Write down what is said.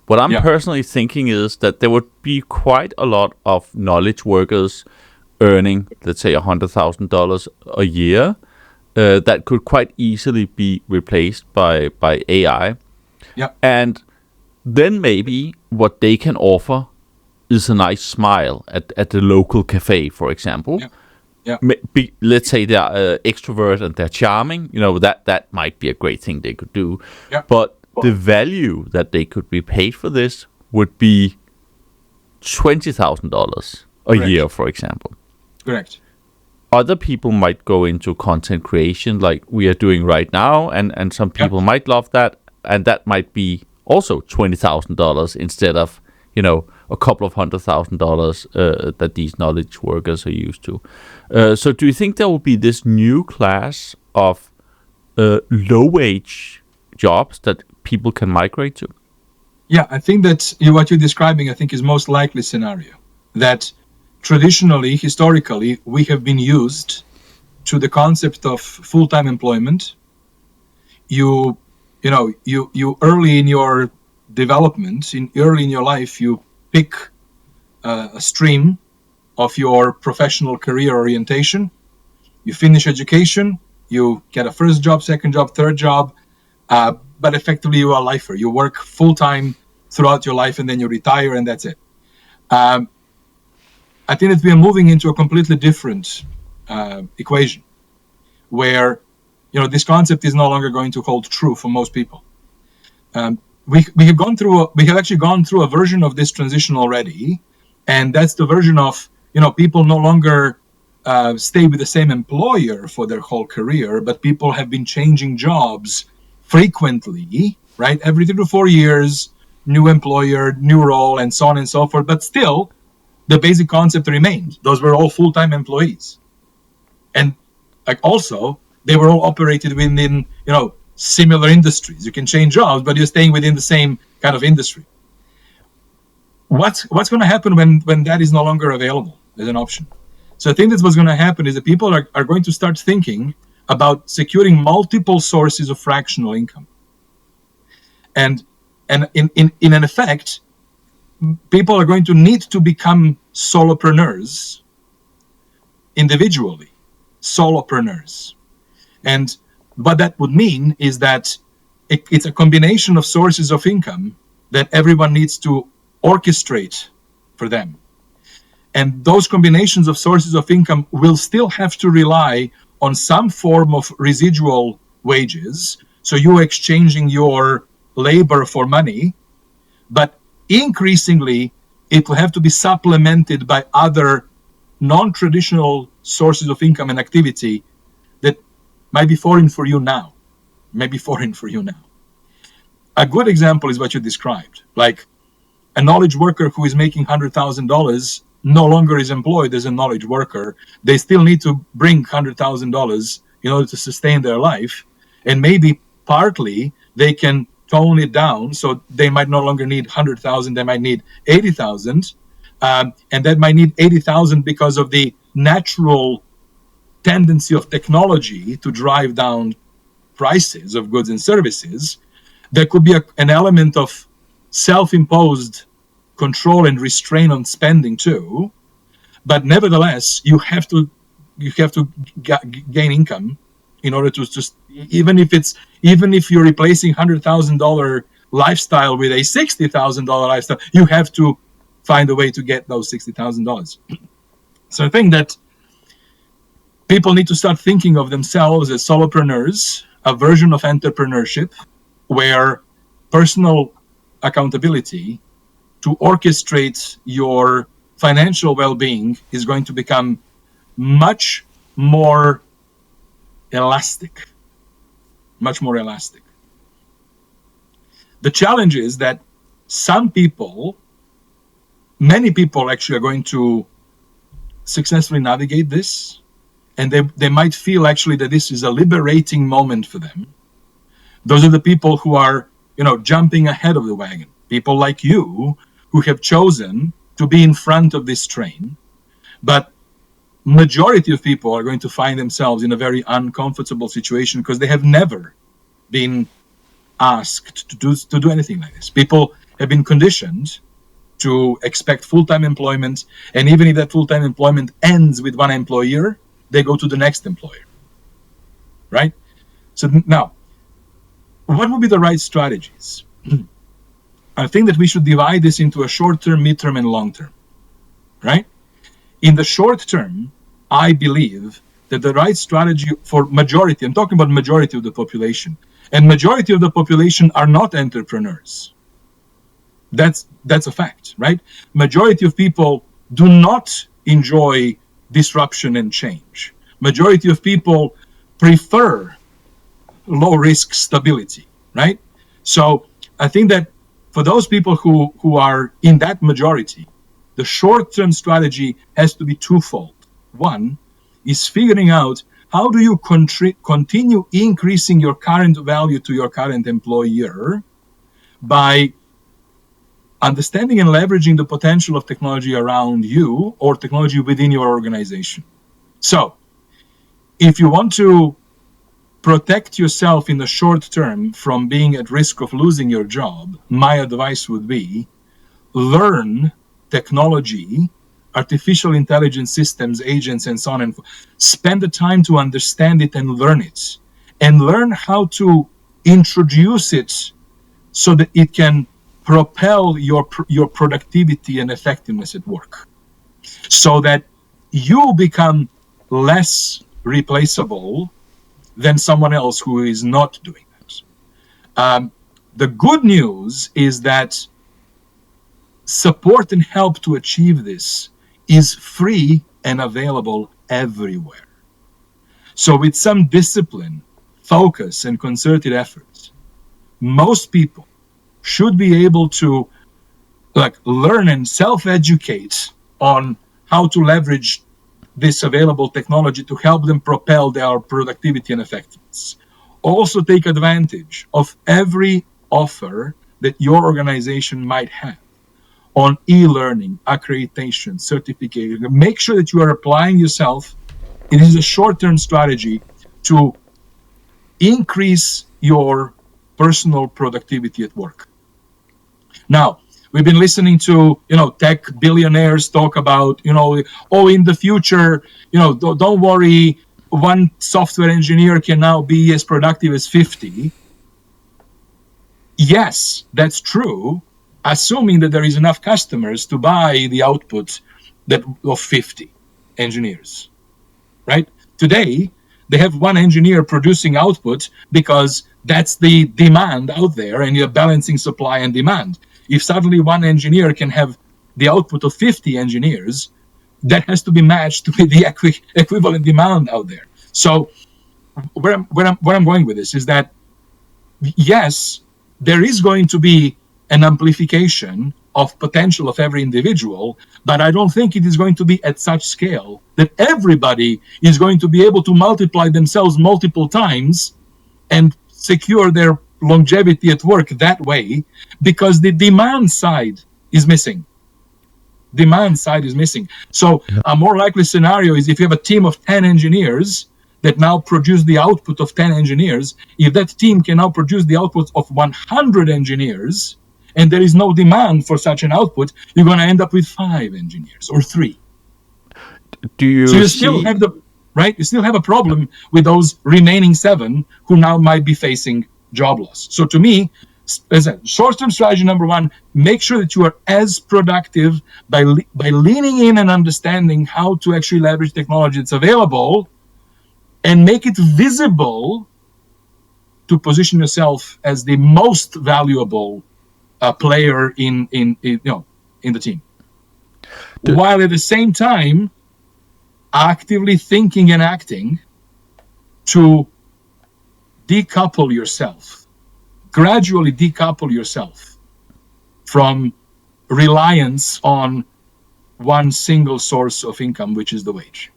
What I'm personally thinking is that there would be quite a lot of knowledge workers earning, let's say, $100,000 a year that could quite easily be replaced by AI. Yeah. And then maybe what they can offer is a nice smile at the local cafe, for example. Yeah. Let's say they're extrovert and they're charming. That might be a great thing they could do. Yeah. But the value that they could be paid for this would be $20,000 a year, for example. Correct. Other people might go into content creation like we are doing right now, and some people might love that, and that might be also $20,000 instead of, a couple of $100,000 that these knowledge workers are used to. So do you think there will be this new class of low-wage jobs that people can migrate to? Yeah, I think that what you're describing, I think, is most likely scenario. That traditionally, historically, we have been used to the concept of full-time employment. You early in your development, early in your life, you pick a stream of your professional career orientation. You finish education, you get a first job, second job, third job, but effectively you are a lifer. You work full-time throughout your life and then you retire and that's it. I think that we are moving into a completely different equation where, this concept is no longer going to hold true for most people. We have actually gone through a version of this transition already, and that's the version of, people no longer stay with the same employer for their whole career, but people have been changing jobs frequently, right? Every 3 to 4 years, new employer, new role, and so on and so forth. But still, the basic concept remained. Those were all full-time employees. And also, they were all operated within, similar industries. You can change jobs, but you're staying within the same kind of industry. What's going to happen when that is no longer available as an option? So I think that's what's going to happen is that people are going to start thinking about securing multiple sources of fractional income. And in an effect, people are going to need to become solopreneurs individually, solopreneurs. And what that would mean is that it's a combination of sources of income that everyone needs to orchestrate for them. And those combinations of sources of income will still have to rely on some form of residual wages. So you're exchanging your labor for money, but increasingly it will have to be supplemented by other non-traditional sources of income and activity that might be foreign for you now. A good example is what you described. Like a knowledge worker who is making $100,000 no longer is employed as a knowledge worker. They still need to bring $100,000 in order to sustain their life. And maybe partly they can tone it down. So they might no longer need 100,000. They might need 80,000. And that might need 80,000 because of the natural tendency of technology to drive down prices of goods and services. There could be an element of self-imposed control and restraint on spending too, but nevertheless, you have to gain income in order to just even if you're replacing $100,000 lifestyle with a $60,000 lifestyle, you have to find a way to get those $60,000. So I think that people need to start thinking of themselves as solopreneurs, a version of entrepreneurship where personal accountability to orchestrate your financial well-being is going to become much more elastic. The challenge is that many people actually are going to successfully navigate this, and they might feel actually that this is a liberating moment for them. Those are the people who are, jumping ahead of the wagon. People like you who have chosen to be in front of this train. But majority of people are going to find themselves in a very uncomfortable situation because they have never been asked to do anything like this. People have been conditioned to expect full-time employment, and even if that full-time employment ends with one employer, they go to the next employer, right? So now, what would be the right strategies? I think that we should divide this into a short-term, mid-term, and long-term, right? In the short term, I believe that the right strategy for majority, I'm talking about majority of the population, and majority of the population are not entrepreneurs. That's a fact, right? Majority of people do not enjoy disruption and change. Majority of people prefer low risk stability, right? So I think that for those people who are in that majority, the short-term strategy has to be twofold. One is figuring out how do you continue increasing your current value to your current employer by understanding and leveraging the potential of technology around you or technology within your organization. So if you want to protect yourself in the short term from being at risk of losing your job, my advice would be learn technology, artificial intelligence systems, agents, and so on, and spend the time to understand it and learn it, and learn how to introduce it so that it can propel your productivity and effectiveness at work, so that you become less replaceable than someone else who is not doing that. The good news is that support and help to achieve this is free and available everywhere. So with some discipline, focus, and concerted efforts, most people should be able to learn and self-educate on how to leverage this available technology to help them propel their productivity and effectiveness. Also take advantage of every offer that your organization might have on e-learning, accreditation, certification. Make sure that you are applying yourself. It is a short-term strategy to increase your personal productivity at work. Now, we've been listening to, tech billionaires talk about, in the future, don't worry, one software engineer can now be as productive as 50. Yes, that's true, assuming that there is enough customers to buy the output of 50 engineers, right? Today, they have one engineer producing output because that's the demand out there, and you're balancing supply and demand. If suddenly one engineer can have the output of 50 engineers, that has to be matched with the equivalent demand out there. So where I'm going with this is that, yes, there is going to be an amplification of potential of every individual, but I don't think it is going to be at such scale that everybody is going to be able to multiply themselves multiple times and secure their longevity at work that way, because the demand side is missing. So a more likely scenario is if you have a team of 10 engineers that now produce the output of 10 engineers, if that team can now produce the output of 100 engineers, and there is no demand for such an output, you're going to end up with 5 engineers or 3. Still have you still have a problem with those remaining 7 who now might be facing job loss. So to me, as a short-term strategy, number 1, make sure that you are as productive by leaning in and understanding how to actually leverage technology that's available, and make it visible to position yourself as the most valuable player in the team, while at the same time actively thinking and acting to gradually decouple yourself from reliance on one single source of income, which is the wage.